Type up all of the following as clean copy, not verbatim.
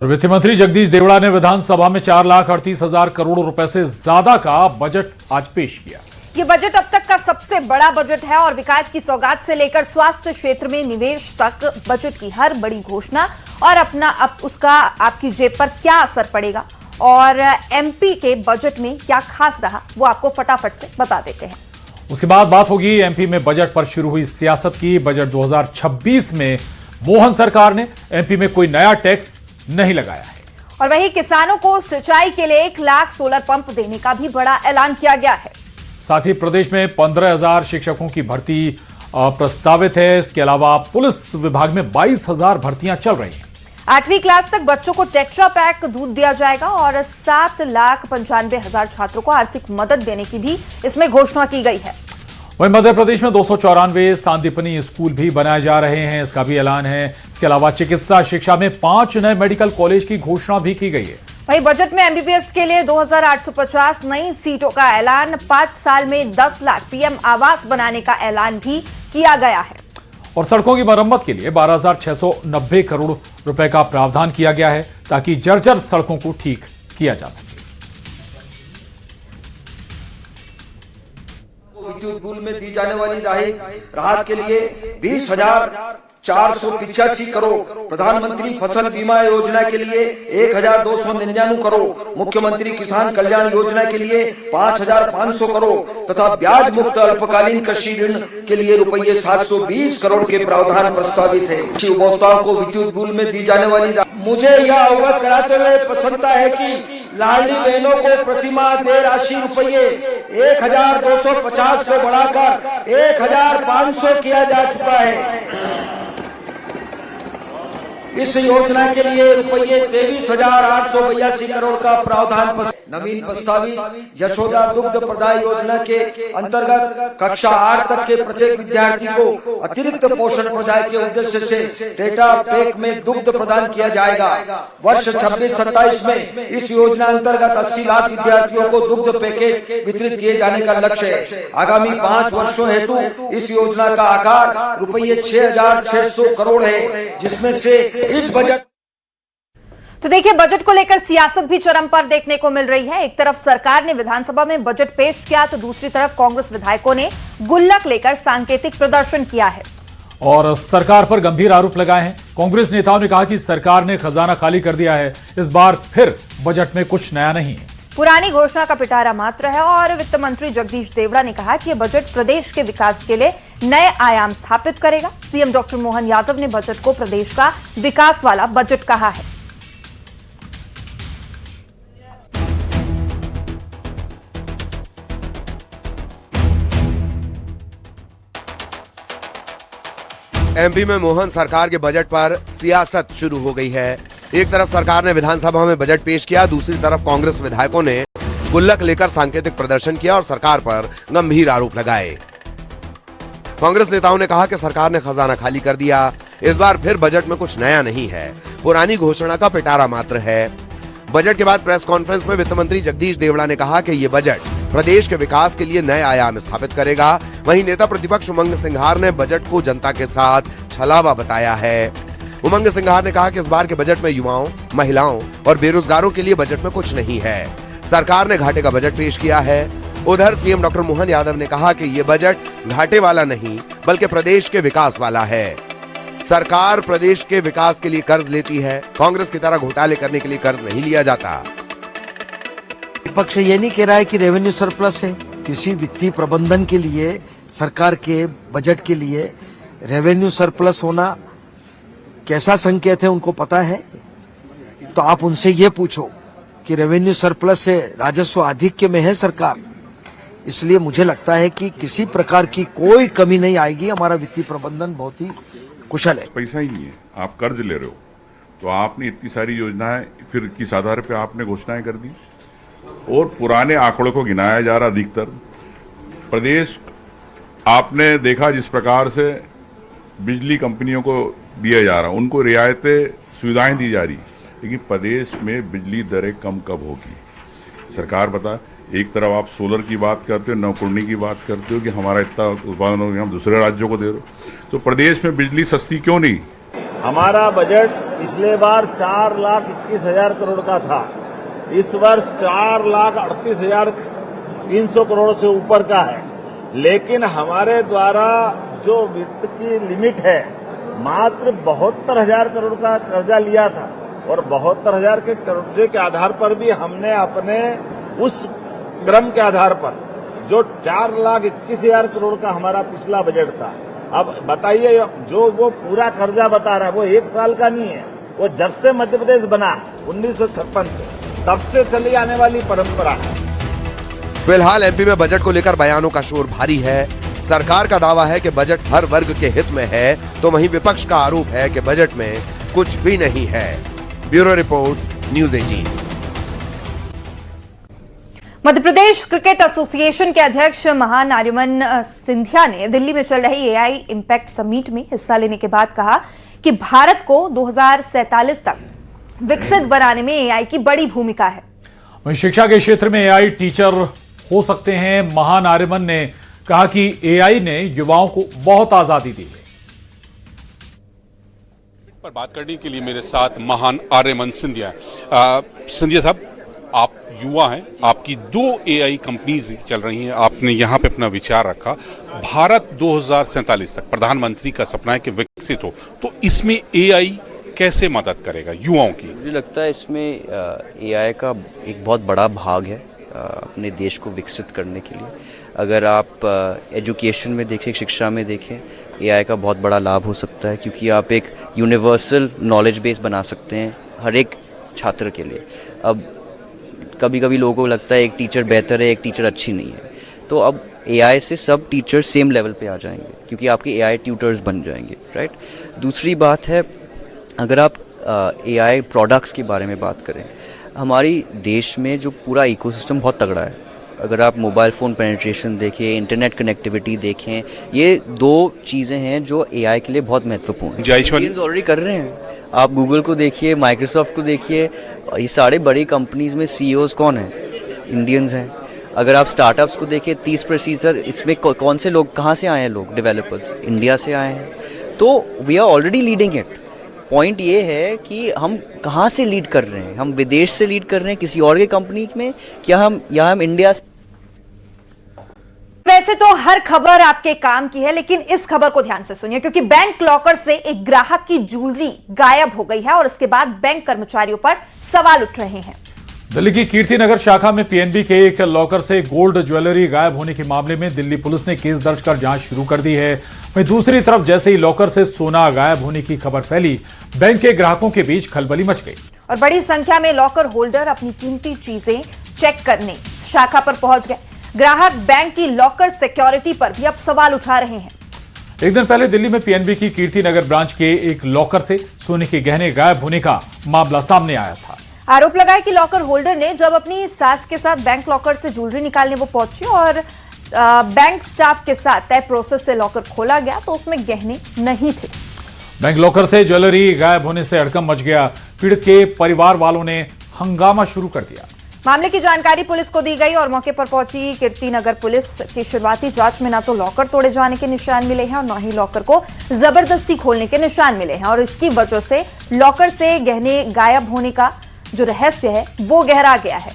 वित्त मंत्री जगदीश देवड़ा ने विधानसभा में 4,38,000 करोड़ रुपए से ज्यादा का बजट आज पेश किया। ये बजट अब तक का सबसे बड़ा बजट है और विकास की सौगात से लेकर स्वास्थ्य क्षेत्र में निवेश तक बजट की हर बड़ी घोषणा और उसका आपकी जेब पर क्या असर पड़ेगा और एमपी के बजट में क्या खास रहा वो आपको फटाफट से बता देते हैं। उसके बाद बात होगी एमपी में बजट पर शुरू हुई सियासत की। बजट 2026 में मोहन सरकार ने एमपी में कोई नया टैक्स नहीं लगाया है और वहीं किसानों को सिंचाई के लिए 1 लाख सोलर पंप देने का भी बड़ा ऐलान किया गया है। साथ ही प्रदेश में 15,000 शिक्षकों की भर्ती प्रस्तावित है। इसके अलावा पुलिस विभाग में 22,000 भर्तियां चल रही हैं। 8वीं क्लास तक बच्चों को टेट्रा पैक दूध दिया जाएगा और 7,95,000 छात्रों को आर्थिक मदद देने की भी इसमें घोषणा की गई है। वहीं मध्य प्रदेश में 294 सांदीपनी स्कूल भी बनाए जा रहे हैं, इसका भी ऐलान है। इसके अलावा चिकित्सा शिक्षा में 5 नए मेडिकल कॉलेज की घोषणा भी की गई है। वहीं बजट में एमबीबीएस के लिए 2,850 नई सीटों का ऐलान, 5 साल में 10 लाख पीएम आवास बनाने का ऐलान भी किया गया है और सड़कों की मरम्मत के लिए 12,690 करोड़ रुपए का प्रावधान किया गया है ताकि जर्जर सड़कों को ठीक किया जा सके। विद्युत बिल में दी जाने वाली राहत के लिए 20,485 करोड़, प्रधानमंत्री फसल बीमा योजना के लिए 1,299 करोड़, मुख्यमंत्री किसान कल्याण योजना के लिए 5,500 करोड़ तथा ब्याज मुक्त अल्पकालीन कृषि ऋण के लिए रुपये 720 करोड़ के प्रावधान प्रस्तावित है। उपभोक्ताओं को विद्युत बिल में दी जाने वाली मुझे यह अवगत कराते हुए प्रसन्नता है कि लाडली बहनों को प्रतिमाह देय राशि रुपये 1,250 को बढ़ाकर 1,500 किया जा चुका है। इस योजना के लिए रुपये 23,882 करोड़ का प्रावधान नवीन प्रस्तावित यशोदा दुग्ध प्रदाय योजना के अंतर्गत कक्षा 8 तक के प्रत्येक विद्यार्थी को अतिरिक्त पोषण प्रदाय के उद्देश्य से टेट्रा पैक में दुग्ध प्रदान किया जाएगा। वर्ष 26-27 में इस योजना अंतर्गत 80 लाख विद्यार्थियों को दुग्ध पैकेट वितरित किए जाने का लक्ष्य है। आगामी 5 वर्षों हेतु इस योजना का आकार रुपये 6,600 करोड़ है, जिसमें से इस बजट तो देखिए बजट को लेकर सियासत भी चरम पर देखने को मिल रही है। एक तरफ सरकार ने विधानसभा में बजट पेश किया तो दूसरी तरफ कांग्रेस विधायकों ने गुल्लक लेकर सांकेतिक प्रदर्शन किया है और सरकार पर गंभीर आरोप लगाए हैं। कांग्रेस नेताओं ने कहा कि सरकार ने खजाना खाली कर दिया है, इस बार फिर बजट में कुछ नया नहीं है। पुरानी घोषणा का पिटारा मात्र है और वित्त मंत्री जगदीश देवड़ा ने कहा कि यह बजट प्रदेश के विकास के लिए नए आयाम स्थापित करेगा। सीएम डॉक्टर मोहन यादव ने बजट को प्रदेश का विकास वाला बजट कहा है। एमपी में मोहन सरकार के बजट पर सियासत शुरू हो गई है। एक तरफ सरकार ने विधानसभा में बजट पेश किया, दूसरी तरफ कांग्रेस विधायकों ने गुल्लक लेकर सांकेतिक प्रदर्शन किया और सरकार पर गंभीर आरोप लगाए। कांग्रेस नेताओं ने कहा कि सरकार ने खजाना खाली कर दिया, इस बार फिर बजट में कुछ नया नहीं है, पुरानी घोषणा का पिटारा मात्र है। बजट के बाद प्रेस कॉन्फ्रेंस में वित्त मंत्री जगदीश देवड़ा ने कहा कि ये बजट प्रदेश के विकास के लिए नए आयाम स्थापित करेगा। वहीं नेता प्रतिपक्ष उमंग सिंघार ने बजट को जनता के साथ छलावा बताया है। उमंग सिंघार ने कहा कि इस बार के बजट में युवाओं, महिलाओं और बेरोजगारों के लिए बजट में कुछ नहीं है। सरकार ने घाटे का बजट पेश किया है। उधर सीएम डॉक्टर मोहन यादव ने कहा कि ये बजट घाटे वाला नहीं बल्कि प्रदेश के विकास वाला है। सरकार प्रदेश के विकास के लिए कर्ज लेती है, कांग्रेस की तरह घोटाले करने के लिए कर्ज नहीं लिया जाता। विपक्ष ये नहीं कह रहा है कि रेवेन्यू सरप्लस है। किसी वित्तीय प्रबंधन के लिए सरकार के बजट के लिए रेवेन्यू सरप्लस होना कैसा संकेत है उनको पता है। तो आप उनसे ये पूछो कि रेवेन्यू सरप्लस से राजस्व आधिक्य में है सरकार, इसलिए मुझे लगता है कि किसी प्रकार की कोई कमी नहीं आएगी। हमारा वित्तीय प्रबंधन बहुत ही कुशल है। पैसा ही नहीं है, आप कर्ज ले रहे हो, तो आपने इतनी सारी योजनाएं फिर किस आधार पे आपने घोषणाएं कर दी और पुराने आंकड़ों को गिनाया जा रहा। अधिकतर प्रदेश आपने देखा जिस प्रकार से बिजली कंपनियों को दिया जा रहा, उनको रियायतें सुविधाएं दी जा रही, लेकिन प्रदेश में बिजली दरें कम कब होगी? सरकार बता, एक तरफ आप सोलर की बात करते हो, नवकुंडी की बात करते हो कि हमारा इतना उत्पादन हो गया, हम दूसरे राज्यों को दे रहे हो, तो प्रदेश में बिजली सस्ती क्यों नहीं? हमारा बजट पिछले बार 4,21,000 करोड़ का था, इस वर्ष 4,38,300 करोड़ से ऊपर का है। लेकिन हमारे द्वारा जो वित्त की लिमिट है, मात्र 72,000 करोड़ का कर्जा लिया था और 72,000 के कर्जे के आधार पर भी हमने अपने उस क्रम के आधार पर जो 4,21,000 करोड़ का हमारा पिछला बजट था, अब बताइए जो वो पूरा कर्जा बता रहा है वो 1 साल का नहीं है, वो जब से मध्य प्रदेश बना 1956 से तब से चली आने वाली परंपरा है। फिलहाल एमपी में बजट को लेकर बयानों का शोर भारी है। सरकार का दावा है कि बजट हर वर्ग के हित में है, तो वहीं विपक्ष का आरोप है कि बजट में कुछ भी नहीं है। Bureau report, news 18। Madhya Pradesh cricket association के अध्यक्ष महानारिमन सिंधिया ने दिल्ली में चल रही एआई इम्पैक्ट समिट में हिस्सा लेने के बाद कहा कि भारत को 2047 तक विकसित बनाने में एआई की बड़ी भूमिका है। वहीं शिक्षा के क्षेत्र में एआई टीचर हो सकते हैं। महानारिमन ने कहा कि एआई ने युवाओं को बहुत आजादी दी है। पर बात करने के लिए मेरे साथ महान आर्यमन सिंधिया। सिंधिया साहब, आप युवा हैं, आपकी 2 एआई कंपनीज चल रही हैं, आपने यहाँ पे अपना विचार रखा। भारत 2047 तक प्रधानमंत्री का सपना है कि विकसित हो, तो इसमें एआई कैसे मदद करेगा युवाओं की? मुझे लगता है इसमें एआई का एक बहुत बड़ा भाग है अपने देश को विकसित करने के लिए। अगर आप एजुकेशन में देखें, शिक्षा में देखें, एआई का बहुत बड़ा लाभ हो सकता है, क्योंकि आप एक यूनिवर्सल नॉलेज बेस बना सकते हैं हर एक छात्र के लिए। अब कभी कभी लोगों को लगता है एक टीचर बेहतर है, एक टीचर अच्छी नहीं है, तो अब एआई से सब टीचर सेम लेवल पे आ जाएंगे, क्योंकि आपके एआई ट्यूटर्स बन जाएंगे, राइट। दूसरी बात है, अगर आप एआई प्रोडक्ट्स के बारे में बात करें, हमारी देश में जो पूरा इकोसिस्टम बहुत तगड़ा है। अगर आप मोबाइल फ़ोन पेनिट्रेशन देखें, इंटरनेट कनेक्टिविटी देखें, ये 2 चीज़ें हैं जो एआई के लिए बहुत महत्वपूर्ण हैं। इंडियंस ऑलरेडी कर रहे हैं। आप गूगल को देखिए, माइक्रोसॉफ्ट को देखिए, ये सारे बड़ी कंपनीज़ में सीईओज़ कौन हैं? इंडियंस हैं। अगर आप स्टार्टअप्स को देखिए, 30% इसमें कौन से लोग, कहाँ से आए हैं लोग? डेवलपर्स इंडिया से आए हैं। तो we are already leading it. Point ये है कि हम कहाँ से लीड कर रहे हैं? हम विदेश से लीड कर रहे हैं किसी और के कंपनी में, क्या हम इंडिया से? वैसे तो हर खबर आपके काम की है, लेकिन इस खबर को ध्यान से सुनिए, क्योंकि बैंक लॉकर से एक ग्राहक की ज्वेलरी गायब हो गई है और इसके बाद बैंक कर्मचारियों पर सवाल उठ रहे हैं। दिल्ली की कीर्ति नगर शाखा में पीएनबी के एक लॉकर से गोल्ड ज्वेलरी गायब होने के मामले में दिल्ली पुलिस ने केस दर्ज कर जांच शुरू कर दी है। वहीं दूसरी तरफ जैसे ही लॉकर से सोना गायब होने की खबर फैली, बैंक के ग्राहकों के बीच खलबली मच गई और बड़ी संख्या में लॉकर होल्डर अपनी कीमती चीजें चेक करने शाखा पर पहुंच गए। ग्राहक बैंक की लॉकर सिक्योरिटी पर भी अब सवाल उठा रहे हैं। एक दिन पहले दिल्ली में पीएनबी की कीर्ति नगर ब्रांच के एक लॉकर से सोने के गहने गायब होने का मामला सामने आया था। आरोप लगाया कि लॉकर होल्डर ने जब अपनी सास के साथ बैंक लॉकर से ज्वेलरी निकालने वो पहुंची और बैंक स्टाफ के साथ तय प्रोसेस से लॉकर खोला गया तो उसमें गहने नहीं थे। बैंक लॉकर से ज्वेलरी गायब होने से हड़कंप मच गया। पीड़ित के परिवार वालों ने हंगामा शुरू कर दिया। मामले की जानकारी पुलिस को दी गई और मौके पर पहुंची कीर्ति नगर पुलिस की शुरुआती जांच में न तो लॉकर तोड़े जाने के निशान मिले हैं और न ही लॉकर को जबरदस्ती खोलने के निशान मिले हैं और इसकी वजह से लॉकर से गहने गायब होने का जो रहस्य है वो गहरा गया है।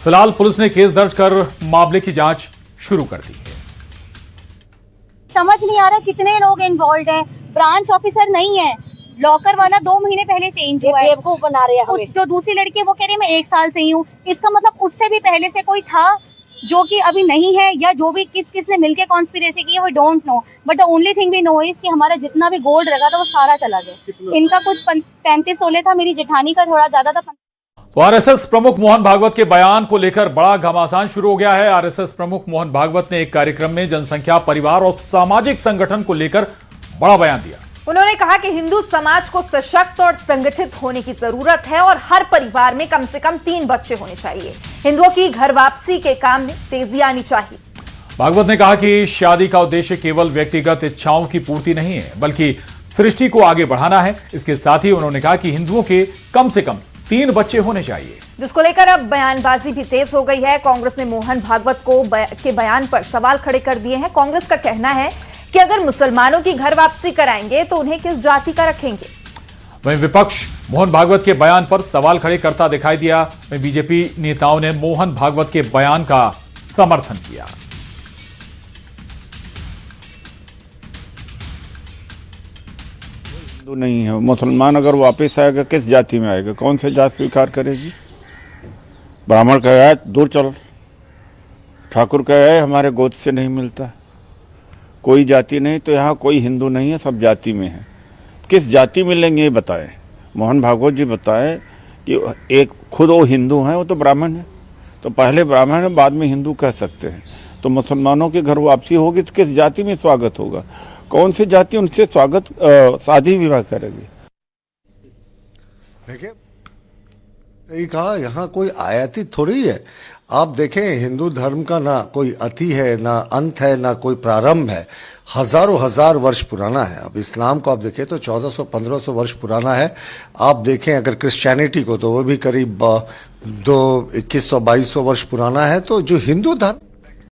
फिलहाल पुलिस ने केस दर्ज कर मामले की जांच शुरू कर दी है। समझ नहीं आ रहा कितने लोग इन्वॉल्व हैं। ब्रांच ऑफिसर नहीं है, लॉकर वाला 2 महीने पहले चेंज हुआ है। बेवकूफ बना रहे हैं। जो दूसरी लड़की है वो कह रही है मैं 1 साल से ही हूँ। इसका मतलब उससे भी पहले से कोई था जो कि अभी नहीं है, या जो भी किसने मिलके कॉन्स्पिरेसी की है वो don't know, but the only thing we know is कि हमारा जितना भी गोल्ड लगा था वो सारा चला गया। इनका कुछ 35 तोले था, मेरी जेठानी का थोड़ा ज्यादा था। तो आरएसएस प्रमुख मोहन भागवत के बयान को लेकर बड़ा घमासान शुरू हो गया है। आरएसएस प्रमुख मोहन भागवत ने एक कार्यक्रम में जनसंख्या, परिवार और सामाजिक संगठन को लेकर बड़ा बयान दिया। उन्होंने कहा कि हिंदू समाज को सशक्त और संगठित होने की जरूरत है और हर परिवार में कम से कम 3 बच्चे होने चाहिए। हिंदुओं की घर वापसी के काम में तेजी आनी चाहिए। भागवत ने कहा कि शादी का उद्देश्य केवल व्यक्तिगत इच्छाओं की पूर्ति नहीं है, बल्कि सृष्टि को आगे बढ़ाना है। इसके साथ ही उन्होंने कहा कि हिंदुओं के कम से कम 3 बच्चे होने चाहिए, जिसको लेकर अब बयानबाजी भी तेज हो गई है। कांग्रेस ने मोहन भागवत के बयान पर सवाल खड़े कर दिए हैं। कांग्रेस का कहना है कि अगर मुसलमानों की घर वापसी कराएंगे तो उन्हें किस जाति का रखेंगे। वहीं विपक्ष मोहन भागवत के बयान पर सवाल खड़े करता दिखाई दिया। वहीं बीजेपी नेताओं ने मोहन भागवत के बयान का समर्थन किया। हिंदू नहीं है, मुसलमान अगर वापस आएगा किस जाति में आएगा, कौन से जात स्वीकार करेगी? ब्राह्मण कह रहा है दूर चल, ठाकुर कह रहा है हमारे गोद से नहीं मिलता, कोई जाति नहीं, तो यहाँ कोई हिंदू नहीं है, सब जाति में है। किस जाति में लेंगे ये बताएं। मोहन भागवत जी बताएं कि एक खुद वो हिंदू हैं, वो तो ब्राह्मण है, तो पहले ब्राह्मण है बाद में हिंदू कह सकते हैं। तो मुसलमानों के घर वापसी होगी तो किस जाति में स्वागत होगा? कौन सी जाति उनसे स्वागत शादी विवाह करेगी? देखिए सही कहा, यहाँ कोई आयाती थोड़ी है। आप देखें हिंदू धर्म का ना कोई अति है, ना अंत है, ना कोई प्रारंभ है, हजारों हजार वर्ष पुराना है। अब इस्लाम को आप देखें तो 1400-1500 वर्ष पुराना है। आप देखें अगर क्रिश्चियनिटी को तो वो भी करीब 2100-2200 वर्ष पुराना है। तो जो हिंदू धर्म